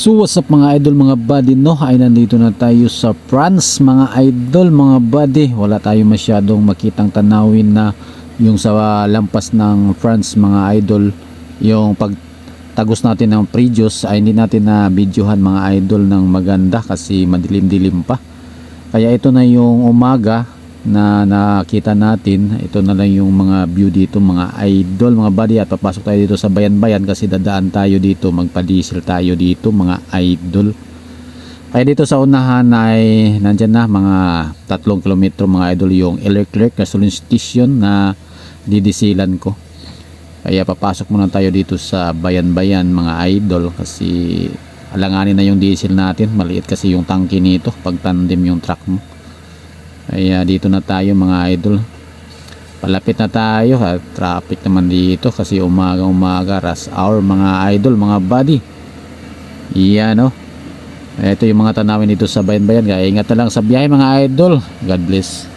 So what's up mga idol, mga buddy, no? Ay nandito na tayo sa France mga idol, mga buddy. Wala tayo masyadong makitang tanawin na yung sa lampas ng France mga idol. Yung pagtagos natin ng previous ay hindi natin na videohan mga idol ng maganda kasi madilim-dilim pa. Kaya ito na yung umaga na nakita natin. Ito na lang yung mga view dito mga idol, mga buddy, at papasok tayo dito sa bayan-bayan kasi dadaan tayo dito, magpa-diesel tayo dito mga idol. Kaya dito sa unahan ay nandyan na mga 3 kilometro mga idol yung electric gasoline station na didisilan ko. Kaya papasok muna tayo dito sa bayan-bayan mga idol kasi alanganin na yung diesel natin, maliit kasi yung tangke nito pag tandem yung truck mo. Kaya dito na tayo mga idol, palapit na tayo at traffic naman dito kasi umaga rush hour mga idol, mga buddy. Yan, no? Ito yung mga tanawin dito sa bayan-bayan, kaya ingat na lang sa biyahe mga idol. God bless.